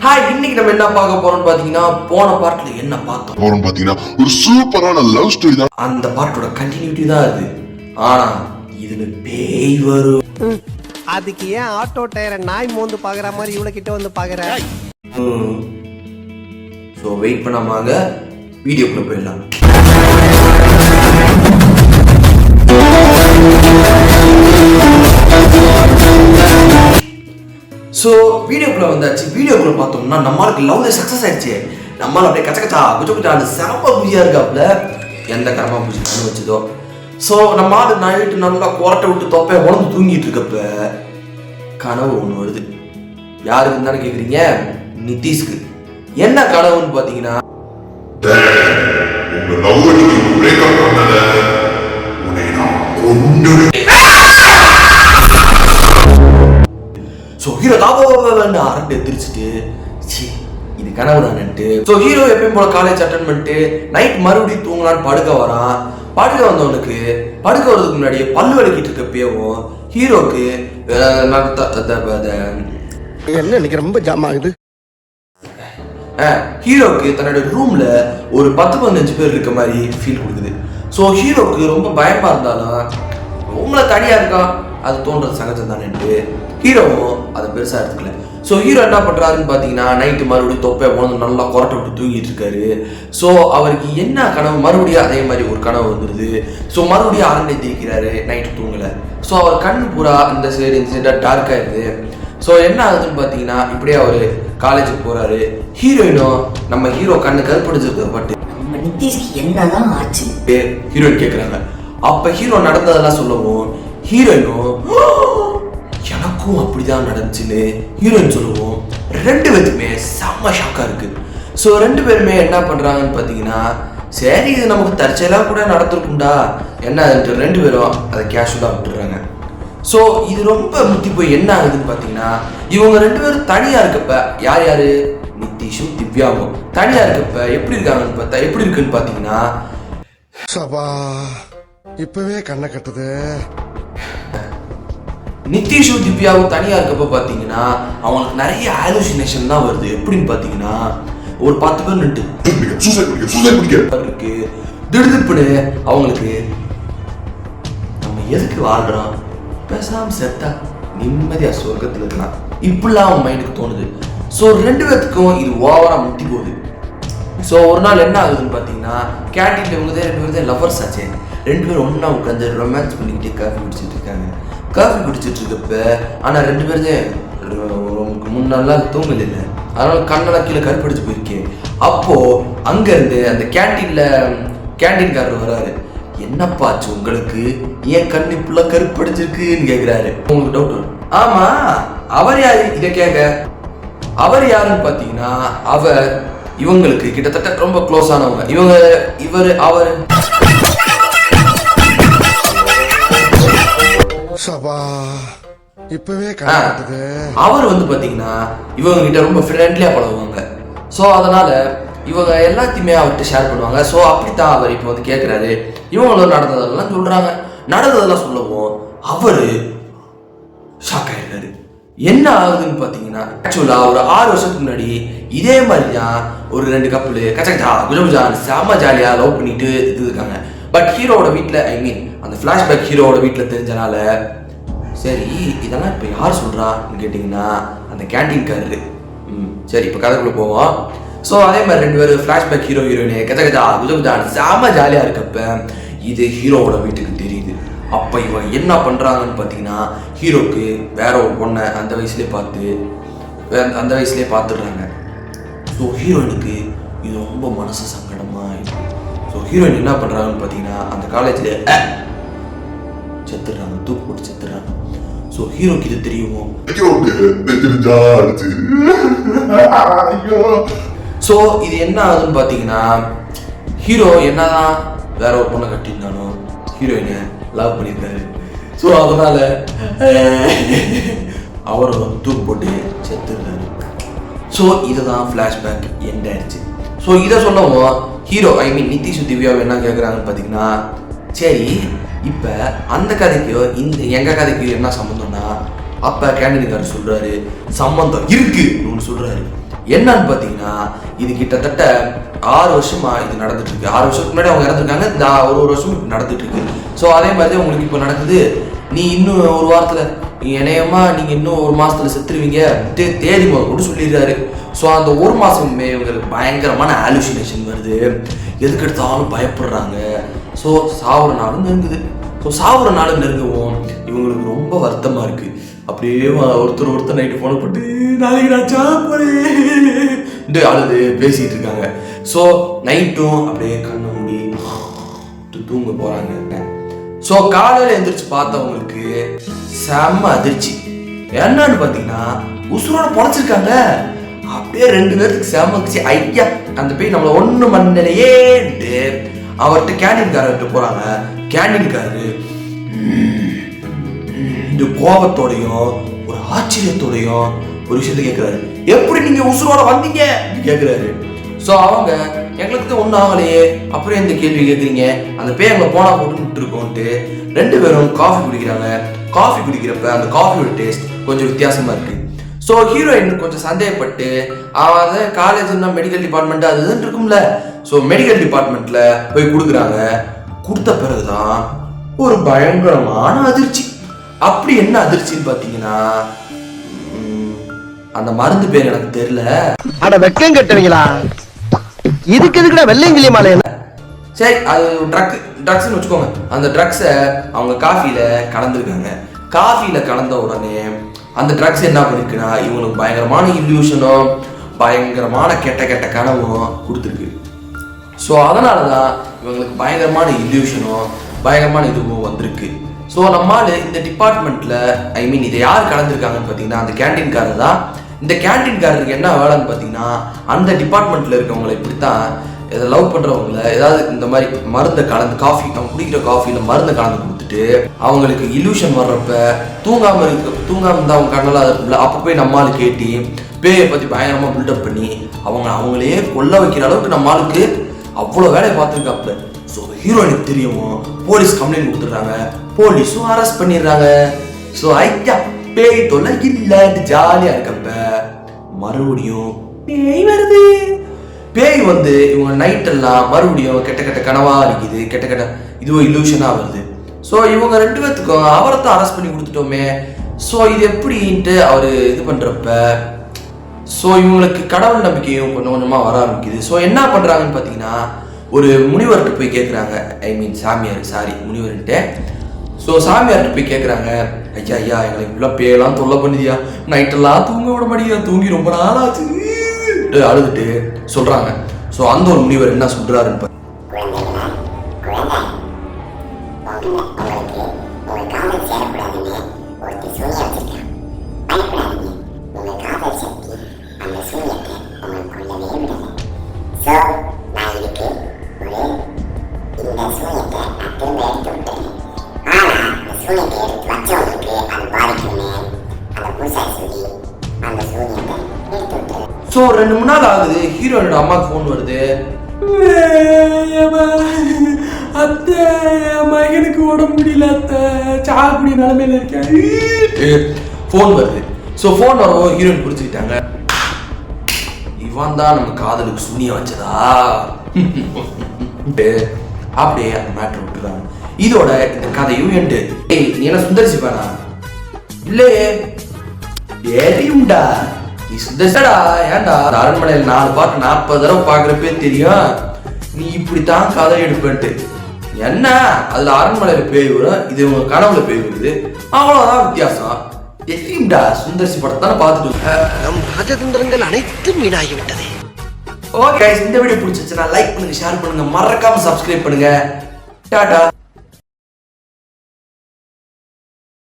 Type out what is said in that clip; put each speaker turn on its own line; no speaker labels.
Hi, இன்னைக்கு நம்ம என்ன பார்க்க போறோம்னு பாத்தீங்கன்னா, போன பார்ட்ல என்ன பார்த்தோம்
ஒரு சூப்பரான லவ் ஸ்டோரி தான்.
அந்த பார்ட்டோட கண்டினியூட்டி தான் அது. ஆனா இதுல பேய் வரும்.
அதுக்கு ஏன் ஆட்டோ டயரை நாய் மோந்து பாக்குற மாதிரி இவ்வளவு கிட்ட வந்து பாக்குற?
சோ வெயிட் பண்ணாமங்க வீடியோக்குள்ள போயிடலாம். ஸோ வீடியோக்குள்ள வந்தாச்சு. வீடியோக்குள்ள பார்த்தோம்னா நம்மளுக்கு லவ்ல சக்ஸஸ் ஆயிடுச்சு. நம்மளால அப்படியே கச்சா குஜா செம பூஜையா இருக்காப்புல. எந்த கரமா பூஜை பண்ணி வச்சதோ. ஸோ நம்ம ஆளு நைட்டு நல்லா குரட்டை விட்டு தொப்பைய உடம்பு தூங்கிட்டு இருக்கப்ப கனவு ஒன்று வருது. யாருக்கு தானே கேட்குறீங்க? நிதிஷ்க்கு. என்ன கனவுன்னு பார்த்தீங்கன்னா, ஸோ ஹீரோ தாபான்னு அரண்டு எத்திரிச்சிட்டு இது கனவு தானேன்ட்டு. ஸோ ஹீரோ எப்பயும் போல காலேஜ் அட்டன் பண்ணிட்டு நைட் மறுபடியும் தூங்கலான்னு படுக்க வரான். படுக்க வந்தவனுக்கு படுக்க வர்றதுக்கு முன்னாடியே பல்லு வலிக்கிட்டு இருக்கப்பவும் ஹீரோக்கு
என்ன இன்னைக்கு ரொம்ப ஜாம் ஆகுது.
ஹீரோக்கு தன்னோட ரூம்ல ஒரு 10-15 பேர் இருக்க மாதிரி ஃபீல் கொடுக்குது. ஸோ ஹீரோக்கு ரொம்ப பயமா இருந்தாலும் ரூம்ல தனியா இருக்கான், அது தோன்றது சகஜம் தானேன்ட்டு ஹீரோவும் அதை பெருசா எடுத்துக்கல. ஸோ ஹீரோ என்ன பண்றாருன்னு பாத்தீங்கன்னா, நைட்டு மறுபடியும் தொப்பை போனது நல்லா கொரட்டை விட்டு தூங்கிட்டு இருக்காரு. ஸோ அவருக்கு என்ன கனவு, மறுபடியும் அதே மாதிரி ஒரு கனவு வந்துடுது. ஸோ மறுபடியும் அரண்டை திரிக்கிறாரு, நைட்டு தூங்கல. ஸோ அவர் கண்ணு பூரா இந்த சைடு டார்க் ஆயிடுது. ஸோ என்ன ஆகுதுன்னு பாத்தீங்கன்னா, இப்படியே அவரு காலேஜுக்கு போறாரு. ஹீரோயினும் நம்ம ஹீரோ கண்ணு கருப்பிடிச்சிருக்க பட்டு
என்னதான் ஆச்சு
ஹீரோயின் கேக்குறாங்க. அப்ப ஹீரோ நடந்ததெல்லாம் சொல்லவும் ஹீரோயினும் எனக்கும் அப்படிதான் நடந்துச்சுன்னு ஹீரோயின் சொல்லுவோம். ரெண்டு பேருக்குமே செம்ம ஷாக்கா இருக்கு. ஸோ ரெண்டு பேருமே என்ன பண்றாங்கன்னு பாத்தீங்கன்னா, சரி இது நமக்கு தற்செயலா கூட நடந்திருக்கும்டா என்ன ரெண்டு பேரும் அதை கேஷுவலா விட்டுறாங்க. ஸோ இது ரொம்ப முத்தி போய் என்ன ஆகுதுன்னு பாத்தீங்கன்னா, இவங்க ரெண்டு பேரும் தனியா இருக்கப்ப யார் யாரு, நிதிஷும் திவ்யாவும் தனியா இருக்கப்ப எப்படி இருக்காங்கன்னு பார்த்தா எப்படி இருக்குன்னு பாத்தீங்கன்னா,
இப்பவே கண்ணை கட்டுது.
நிதிஷும் திவ்யாவும் தனியா இருக்கப்ப பாத்தீங்கன்னா அவங்களுக்கு நிறைய ஹாலுசினேஷன் தான் வருது. எப்படின்னு பாத்தீங்கன்னா, ஒரு 10 பேர் நின்று இருக்கு. திடுதிப்புன்னு அவங்களுக்கு நம்ம எதுக்கு வாழ்றோம், பேசாம செத்தா நிம்மதியா சொர்க்கத்துல இருக்கலாம், இப்படிலாம் அவங்க மைண்டுக்கு தோணுது. ஸோ ரெண்டு பேர்த்துக்கும் இது ஓவரா முட்டி போகுது. ஸோ ஒரு நாள் என்ன ஆகுதுன்னு பார்த்தீங்கன்னா, கேண்டீன்ல இவங்க ரெண்டு பேரும் லவ்வர்ஸ் ஆச்சு. ரெண்டு பேரும் ஒன்றா உட்காந்து ரொமான்ஸ் பண்ணிக்கிட்டே காஃபி குடிச்சிட்டு இருக்காங்க. காஃபி குடிச்சிட்டு இருக்கப்ப ஆனால் ரெண்டு பேரும் முன்னாள் தூங்கல இல்லை, அதனால கண்ணெல்லாம் கீழே கருப்படிச்சு போயிருக்கேன். அப்போ அங்கேருந்து அந்த கேண்டீன்காரர் வராரு. என்னப்பாச்சு உங்களுக்கு, ஏன் கண் இப்பெல்லாம் கருப்படிச்சிருக்குன்னு கேட்குறாரு. உங்களுக்கு டவுட் வரும். ஆமா, அவர் யாரு இதை கேட்க? அவர் யாருன்னு பார்த்தீங்கன்னா, அவர் இவங்களுக்கு கிட்டத்தட்ட ரொம்ப க்ளோஸ் ஆனவங்க. அவர்
இப்பவே
அவர் வந்து பாத்தீங்கன்னா இவங்க கிட்ட ரொம்ப ஃப்ரெண்ட்லியா பழகுவாங்க. ஸோ அதனால இவங்க எல்லாத்தையுமே அவர்கிட்ட ஷேர் பண்ணுவாங்க. ஸோ அப்படித்தான் அவர் இப்போ வந்து கேட்குறாரு. இவங்களும் நடந்ததெல்லாம் சொல்றாங்க. நடந்ததெல்லாம் சொல்லவும் அவரு ஷாக் ஆயிடுறாரு. என்ன ஆகுதுன்னு பாத்தீங்கன்னா, ஆக்சுவலா ஒரு 6 வருஷத்துக்கு முன்னாடி இதே மாதிரி தான் ஒரு 2 கப்பல் கச்சா குஜகுஜான் செம்ம ஜாலியா லவ் பண்ணிட்டு இருக்காங்க. பட் ஹீரோட வீட்டில் அந்த ஃபிளாஷ்பேக் ஹீரோட வீட்டில் தெரிஞ்சனால, சரி இதெல்லாம் இப்போ யார் சொல்றான்னு கேட்டிங்கன்னா அந்த கேண்டீன்காரரு. சரி இப்போ கதைக்குள்ள போவோம். ஸோ அதே மாதிரி 2 பேரும் ஃபிளாஷ்பேக் ஹீரோ ஹீரோயினு கச்சா குஜகுஜான் செம்ம ஜாலியா இருக்கப்ப இது ஹீரோவோட வீட்டுக்கு தெரியுது. அப்போ இவங்க என்ன பண்ணுறாங்கன்னு பார்த்தீங்கன்னா, ஹீரோக்கு வேற ஒரு பொண்ணை அந்த வயசுலேயே பார்த்துடுறாங்க. ஸோ ஹீரோயினுக்கு இது ரொம்ப மனசு சங்கடமாக இருக்கும். ஸோ ஹீரோயின் என்ன பண்ணுறாங்கன்னு பார்த்தீங்கன்னா, அந்த காலேஜில் செத்துடுறாங்க, தூக்கு போட்டு செத்துடுறாங்க. ஸோ ஹீரோக்கு இது தெரியுமோ. ஸோ இது என்ன ஆகுதுன்னு பார்த்தீங்கன்னா, ஹீரோ என்னதான் வேற ஒரு பொண்ணை கட்டியிருந்தாலும் ஹீரோயினை லவ் பண்ணியிருக்காரு. ஸோ அதனால அவரும் தூக்கு போட்டு செத்துருந்தாரு. ஸோ இதுதான் ஃப்ளாஷ்பேக் எண்ட் ஆயிடுச்சு. ஸோ இதை சொல்லவும் ஹீரோ நிதிஷ் திவ்யாவை என்ன கேட்குறாங்கன்னு பார்த்தீங்கன்னா, சரி இப்போ அந்த கதைக்கு எங்கள் கதைக்கு என்ன சம்மந்தம்னா, அப்போ கேண்டீன்காரர் சொல்கிறாரு சம்மந்தம் இருக்குன்னு சொல்கிறாரு. என்னன்னு பார்த்தீங்கன்னா இது கிட்டத்தட்ட 6 வருஷமா இது நடந்துட்டு இருக்கு. 6 வருஷத்துக்கு முன்னாடி அவங்க இறந்துருக்காங்க. இந்த ஒரு வருஷம் இப்போ நடந்துட்டு இருக்கு. ஸோ அதே மாதிரி தான் உங்களுக்கு இப்போ நடக்குது. நீ இன்னும் ஒரு வாரத்தில் இணையமா நீங்கள் இன்னும் ஒரு மாசத்துல செத்துருவீங்க தேதி கூட சொல்லிடுறாரு. ஸோ அந்த ஒரு மாதமே இவங்களுக்கு பயங்கரமான ஆலுசினேஷன் வருது. எதுக்கு எடுத்தாலும் பயப்படுறாங்க. ஸோ சாவுற நாளும் நெருங்குது. ஸோ சாவுற நாளும் நெருங்கவும் இவங்களுக்கு ரொம்ப வருத்தமாக இருக்குது. அப்படியே ஒருத்தர் நைட்டு போன போட்டு நாளைக்கு நான் சாப்பிட்றேன் அழுது பேசிகிட்டு இருக்காங்க. ஸோ நைட்டும் அப்படியே கண்ணை மூடி தூங்க போகிறாங்க. ஸோ காலையில் எழுந்திரிச்சு பார்த்தவங்களுக்கு செம்ம அதிர்ச்சி. என்னன்னு பார்த்தீங்கன்னா உசுரோட பொழைச்சிருக்காங்க. அப்படியே 2 பேருக்கு செம்மச்சு. ஐயா அந்த போய் நம்மளை ஒன்றும் மண்ணிலையேட்டு அவர்கிட்ட கேண்டீன்காரர்கிட்ட போகிறாங்க. கேண்டீன்காரரு இந்த கோபத்தோடையும் ஒரு ஆச்சரியத்தோடையும் ஒரு விஷயத்த கேட்குறாரு. எப்படி நீங்க உசுரோட வந்தீங்க கேட்குறாரு. ஸோ அவங்க எங்களுக்கு தான் ஒன்றும் ஆகலையே, அப்புறம் இந்த கேள்வி கேட்குறீங்க, அந்த பேர் எங்களை போனா போட்டு விட்டுருக்கோன்ட்டு 2 பேரும் காஃபி குடிக்கிறாங்க. காஃபி குடிக்கிறப்ப அந்த காஃபியோட டேஸ்ட் கொஞ்சம் வித்தியாசமா இருக்கு. ஸோ ஹீரோயின் கொஞ்சம் சந்தேகப்பட்டு அவன் காலேஜ்னா மெடிக்கல் டிபார்ட்மெண்ட் அது இதுன்னு இருக்கும்ல. ஸோ மெடிக்கல் டிபார்ட்மெண்ட்ல போய் கொடுக்குறாங்க. கொடுத்த பிறகுதான் ஒரு பயங்கரமான அதிர்ச்சி. அப்படி என்ன அதிர்ச்சின்னு பார்த்தீங்கன்னா அந்த மருந்து பேர் எனக்கு தெரியல.
அட வெக்கம் கட்டுவீங்களா? இதுக்கு எதுக்குடா வெள்ளையங்கிலி மாலை?
சரி அது ட்ரக்ஸ்ன்னு வச்சுக்கோங்க. அந்த ட்ரக்ஸை அவங்க காஃபியில கலந்துருக்காங்க. காஃபியில கலந்த உடனே அந்த ட்ரக்ஸ் என்ன பண்ணிருக்குன்னா இவங்களுக்கு பயங்கரமான இல்யூஷனும் பயங்கரமான கெட்ட கனவும் கொடுத்துருக்கு. ஸோ அதனால தான் இவங்களுக்கு பயங்கரமான இல்யூஷனும் பயங்கரமான இதுவும் வந்திருக்கு. ஸோ நம்மால் இந்த டிபார்ட்மெண்ட்டில் இதை யார் கலந்துருக்காங்கன்னு பார்த்தீங்கன்னா அந்த கேண்டீன்காரர் தான். இந்த கேண்டீன்காரருக்கு என்ன வேலைன்னு பார்த்தீங்கன்னா அந்த டிபார்ட்மெண்ட்டில் இருக்கவங்களை இப்படித்தான் இதை லவ் பண்ணுறவங்கள ஏதாவது இந்த மாதிரி மருந்தை கலந்து காஃபி அவங்க குடிக்கிற காஃபியில் மருந்தை கலந்து கொடுத்துட்டு அவங்களுக்கு இல்யூஷன் வர்றப்ப தூங்காமல் இருந்தால் அவங்க கண்ணெல்லாம் இருக்குல்ல, அப்போ போய் நம்மால் கேட்டி பேயை பற்றி பயங்கரமாக பில்டப் பண்ணி அவங்களே கொல்ல வைக்கிற அளவுக்கு நம்மளுக்கு அவ்வளோ வேலையை பார்த்துருக்காப்புல. ஸோ ஹீரோயினுக்கு தெரியும். போலீஸ் கம்ப்ளைண்ட் கொடுத்துட்றாங்க. போலீஸும் அரெஸ்ட் பண்ணிடுறாங்க. ஸோ ஐயா பேய் தொல்லை இல்லைன்னு ஜாலியாக இருக்கப்ப மறுபடியும் பேய் வருது. பேய் வந்து இவங்க நைட்டெல்லாம் மறுபடியும் கெட்ட கனவா இருக்குது. கெட்ட இதுவும் இல்யூஷனாக வருது. ஸோ இவங்க 2 பேர்த்துக்கும் அவரை தான் அரெஸ்ட் பண்ணி கொடுத்துட்டோமே. ஸோ இது எப்படின்ட்டு அவர் இது பண்ணுறப்ப ஸோ இவங்களுக்கு கடவுள் நம்பிக்கையும் கொஞ்சம் கொஞ்சமாக வர ஆரம்பிக்குது. ஸோ என்ன பண்ணுறாங்கன்னு பார்த்தீங்கன்னா ஒரு முனிவர்கிட்ட போய் கேட்குறாங்க. சாமியார் முனிவர்கிட்ட. ஸோ சாமியார்கிட்ட போய் கேட்குறாங்க, ஐயா எங்களை இப்படிலாம் பேயெல்லாம் தொல்லை பண்ணுதியா, நைட்டெல்லாம் தூங்க விட மாட்டேங்க, தூங்கி ரொம்ப நாள் ஆச்சு அழுதுட்டு சொல்கிறாங்க. ஸோ அந்த ஒரு முனிவர் என்ன சொல்கிறாருன்னு ஸோ 2-3 நாள் ஆகுது. ஹீரோயினோட அம்மாவுக்கு ஃபோன் வருது. அத்தை மகனுக்கு உடம்பு முடியல, அத்தை சாப்பிடி நிலைமையில இருக்கேன் ஃபோன் வருது. ஸோ ஃபோன் வரவும் ஹீரோயின் புரிச்சுக்கிட்டாங்க, இவன் தான் நம்ம காதலுக்கு சூனியம் வச்சதா. அப்படியே அந்த மேட்டர் விட்டுறாங்க. இதோட இந்த கதையும் எண்டு. நீ என்ன சுந்தரிசிப்பானா? இல்லையே தெரியும்டா, நீ சுந்தரிசடா. ஏன்டா அரண்மனையில் 4 பாட்டு 40 தடவை பார்க்குறப்பே தெரியும் நீ இப்படித்தான் கதை எடுப்பேன்ட்டு. என்ன அதுல அரண்மனையில பேய் வரும், இது உங்க கனவுல பேய் வருது, அவ்வளவுதான் வித்தியாசம். தெரியும்டா, சுந்தரிசி படத்தான பார்த்துட்டு
நம் ராஜதந்திரங்கள் அனைத்தும் வீணாகிவிட்டது.
ஓகே, இந்த வீடியோ பிடிச்சிருச்சுன்னா லைக் பண்ணுங்க, ஷேர் பண்ணுங்க, மறக்காம சப்ஸ்கிரைப் பண்ணுங்க. டாடா.